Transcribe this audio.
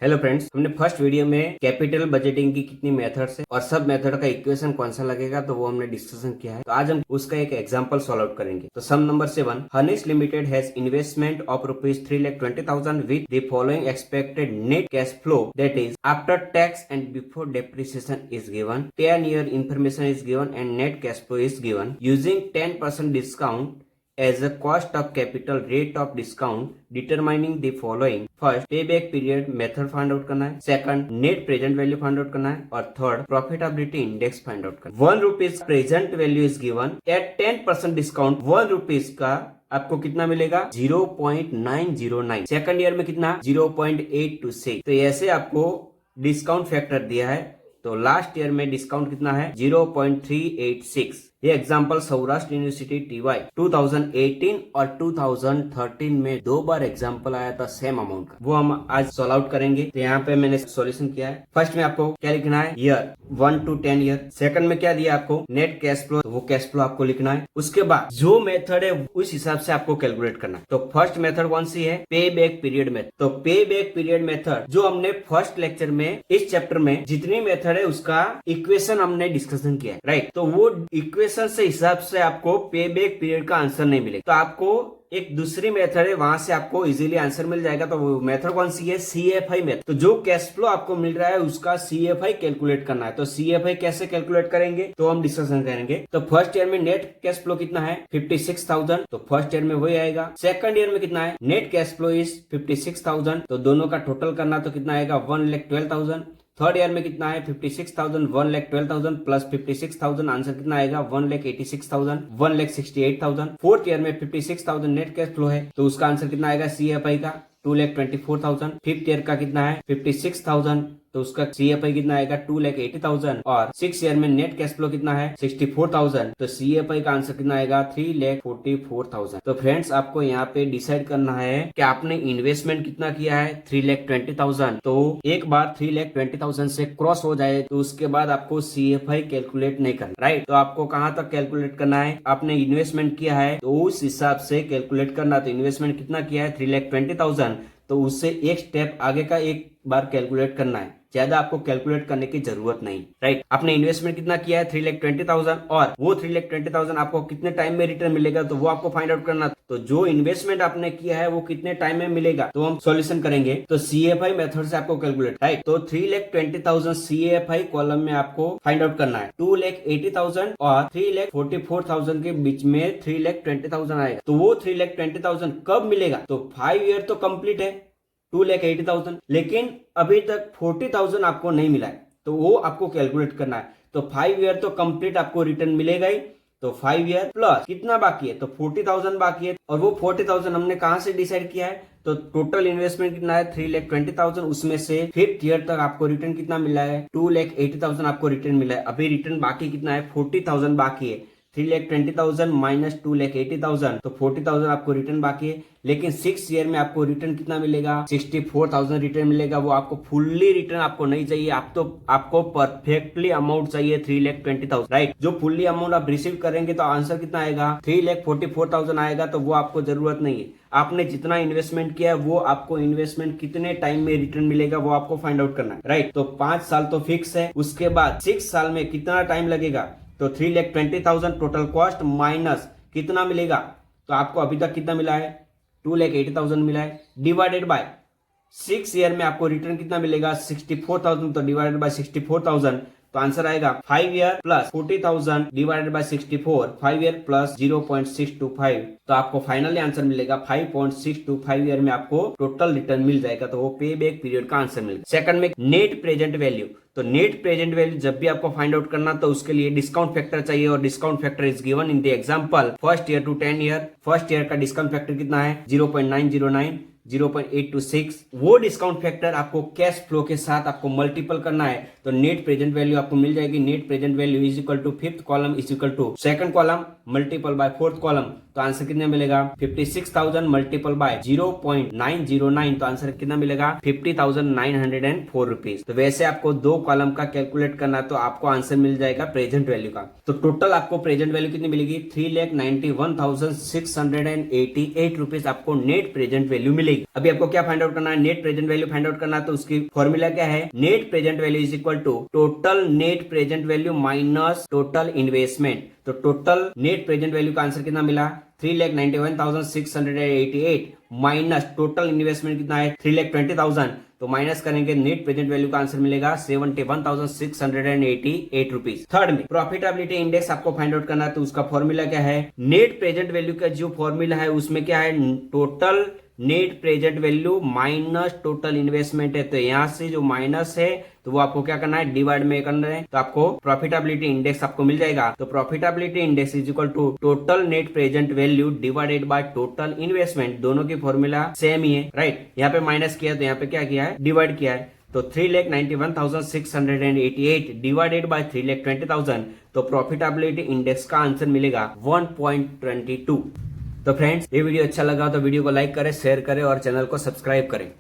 Hello friends, हमने first video में capital budgeting की कितनी मेथड्स है और सब मेथड का इक्वेशन कौन सा लगेगा तो वो हमने डिस्कशन किया है। तो आज हम उसका एक एग्जांपल सॉल्व आउट करेंगे। तो sum number 7, Hanish limited has investment of ₹3,20,000 with the following expected net cash flow that is after tax and before depreciation is given, 10 year information is given and net cash flow is given using 10% discount as a cost of capital, rate of discount determining the following. First, payback period method find out करना है। Second, net present value find out करना है। और third, profitability index find out करना है। ₹1 present value is given at 10% discount। ₹1 का आपको कितना मिलेगा? 0.909। सेकंड ईयर में कितना? 0.826। तो ऐसे आपको डिस्काउंट फैक्टर दिया है। तो लास्ट ईयर में डिस्काउंट कितना है? 0.386। ये एग्जाम्पल सौराष्ट्र यूनिवर्सिटी टीवाई 2018 और 2013 में 2 बार एग्जाम्पल आया था सेम अमाउंट का, वो हम आज सॉल्व आउट करेंगे। तो यहाँ पे मैंने सॉल्यूशन किया है। फर्स्ट में आपको क्या लिखना है? Year 1 to 10 year. सेकंड में क्या दिया आपको? नेट कैश फ्लो, तो वो कैश फ्लो आपको लिखना है। उसके बाद जो मेथड है उस हिसाब से आपको कैलकुलेट करना है। तो फर्स्ट मेथड कौन सी है? पे बैक पीरियड मेथड। तो पे बैक पीरियड मेथड जो हमने फर्स्ट लेक्चर में इस चैप्टर में जितनी मेथड है उसका इक्वेशन हमने डिस्कशन किया है, राइट। तो वो इक्वेशन से हिसाब से आपको पे बैक पीरियड का आंसर नहीं मिलेगा। तो आपको एक दूसरी मेथड है, वहां से आपको इजीली आंसर मिल जाएगा। तो वो मेथड कौन सी है? CFI method. तो जो कैश फ्लो आपको मिल रहा है उसका CFI कैलकुलेट करना है। तो CFI कैसे कैलकुलेट करेंगे तो हम डिस्कशन करेंगे। तो फर्स्ट ईयर में नेट कैश फ्लो कितना है? 56,000। तो फर्स्ट ईयर में वही आएगा। सेकंड ईयर में कितना है? Net cash flow is 56,000। तो दोनों का टोटल करना तो कितना आएगा? 1,12,000। थर्ड ईयर में कितना है? 56,000, 1,12,000 प्लस 56,000, आंसर कितना आएगा? 1,86,000, 1,68,000। फोर्थ ईयर में 56,000 नेट कैश फ्लो है, तो उसका आंसर कितना आएगा CFI का? 2,24,000। फिफ्थ ईयर का कितना है? 56,000, तो उसका CFI कितना आएगा? 2,80,000। और सिक्स ईयर में नेट कैश फ्लो कितना है? 64,000, तो CFI का आंसर कितना आएगा? 3,44,000। तो फ्रेंड्स, आपको यहाँ पे डिसाइड करना है कि आपने इन्वेस्टमेंट कितना किया है? 3,20,000। तो एक बार 3,20,000 से क्रॉस हो जाए तो उसके बाद आपको CFI कैलकुलेट नहीं करना, राइट। तो आपको कहाँ तक कैलकुलेट करना है? आपने इन्वेस्टमेंट किया है तो उस हिसाब से कैलकुलेट करना। तो इन्वेस्टमेंट कितना किया है? 3,20,000। तो उससे एक स्टेप आगे का एक बार कैलकुलेट करना है, ज्यादा आपको कैलकुलेट करने की जरूरत नहीं, राइट। आपने इन्वेस्टमेंट कितना किया है? 3,20,000। और वो 3,20,000 आपको कितने टाइम में रिटर्न मिलेगा तो वो आपको फाइंड आउट करना। तो जो इन्वेस्टमेंट आपने किया है वो कितने टाइम में मिलेगा तो हम सॉल्यूशन करेंगे। तो CFI मेथड से आपको कैलकुलेट, राइट। तो 3,20,000 CFI कॉलम में आपको फाइंड आउट करना है। 2,80,000 और 3,44,000 के बीच में 3,20,000 आएगा। तो वो 3,20,000 कब मिलेगा? तो 5 ईयर तो कंप्लीट है, 2,80,000, लेकिन अभी तक 40,000 आपको नहीं मिला है, तो वो आपको कैलकुलेट करना है। तो 5 ईयर तो कंप्लीट आपको रिटर्न मिलेगा ही। तो 5 ईयर प्लस कितना बाकी है? तो 40,000 बाकी है। और वो 40,000 हमने कहां से डिसाइड किया है? तो टोटल इन्वेस्टमेंट कितना है? 3,20,000। उसमें से फिफ्थ ईयर तक आपको रिटर्न कितना मिला है? 2,80,000 आपको रिटर्न मिला है। अभी रिटर्न बाकी कितना है? 40,000 बाकी है। 3,20,000 माइनस 2,80,000, तो 40,000 आपको रिटर्न बाकी है। लेकिन 6 ईयर में आपको रिटर्न कितना मिलेगा? 64,000 रिटर्न मिलेगा। वो आपको फुल्ली रिटर्न आपको नहीं चाहिए, आपको परफेक्टली अमाउंट चाहिए 3,20,000, राइट। जो फुल्ली अमाउंट आप रिसीव करेंगे तो आंसर कितना आएगा? 3,44,000 आएगा। तो वो आपको जरूरत नहीं है। आपने जितना इन्वेस्टमेंट किया है वो आपको इन्वेस्टमेंट कितने टाइम में रिटर्न मिलेगा वो आपको फाइंड आउट करना है, राइट। तो 5 साल तो फिक्स है। उसके बाद 6 साल में कितना टाइम लगेगा? तो 3,20,000 टोटल कॉस्ट माइनस कितना मिलेगा? तो आपको अभी तक कितना मिला है? 2,80,000 मिला है, डिवाइडेड बाय 6 ईयर में आपको रिटर्न कितना मिलेगा? 64,000, तो डिवाइडेड बाय 64,000, तो आंसर आएगा 5 year plus 40,000 divided by 64, 5 year plus 0.625, तो आपको फाइनली आंसर मिलेगा 5.625 ईयर में आपको टोटल रिटर्न मिल जाएगा। तो वो पे बैक पीरियड का आंसर मिलेगा। सेकंड में नेट प्रेजेंट वैल्यू। तो नेट प्रेजेंट वैल्यू जब भी आपको फाइंड आउट करना तो उसके लिए डिस्काउंट फैक्टर चाहिए, और discount factor is given in the example first year to 10 year. First year का डिस्काउंट फैक्टर कितना है? 0.909, 0.826। वो डिस्काउंट फैक्टर आपको कैश फ्लो के साथ आपको मल्टीपल करना है। तो नेट प्रेजेंट वैल्यू आपको मिल जाएगी। Net present value is equal to fifth column is equal to second column multiple by fourth column. तो आंसर कितना मिलेगा? 56,000 मल्टीपल बाय 0.909, तो आंसर कितना मिलेगा? 50,904 रुपीज। तो वैसे आपको 2 कॉलम का कैलकुलेट करना तो आपको आंसर मिल जाएगा प्रेजेंट वैल्यू का। तो टोटल आपको प्रेजेंट वैल्यू कितनी मिलेगी? 3,91,688 रुपीज आपको नेट प्रेजेंट वैल्यू मिलेगी। ठीक, अभी आपको क्या फाइंड आउट करना है, net present value find out करना है। तो उसकी फॉर्मूला क्या है, net present value is equal to total net present value minus total investment. तो टोटल नेट प्रेजेंट वैल्यू का आंसर कितना मिला, 3,91,688 माइनस टोटल इन्वेस्टमेंट कितना है 3,20,000। तो माइनस करेंगे नेट प्रेजेंट वैल्यू का आंसर मिलेगा 71,688 रुपीज। थर्ड में प्रॉफिटेबिलिटी इंडेक्स आपको फाइंड आउट करना है। तो उसका फॉर्मूला क्या है, नेट प्रेजेंट वैल्यू का जो फॉर्मूला है उसमें क्या है, total net present value minus total investment है। तो यहां से जो माइनस है तो वो आपको क्या करना है, डिवाइड में करना है। तो आपको प्रॉफिटेबिलिटी इंडेक्स आपको मिल जाएगा। तो profitability index is equal to total net present value divided by total investment. दोनों की फॉर्मूला सेम ही है, राइट। यहाँ पे माइनस किया तो यहाँ पे क्या किया है, डिवाइड किया है। तो 3,91,688 डिवाइडेड बाय 3,20,000। तो प्रॉफिटेबिलिटी इंडेक्स का आंसर मिलेगा 1.22। तो फ्रेंड्स, ये वीडियो अच्छा लगा तो वीडियो को लाइक करें, शेयर करें और चैनल को सब्सक्राइब करें।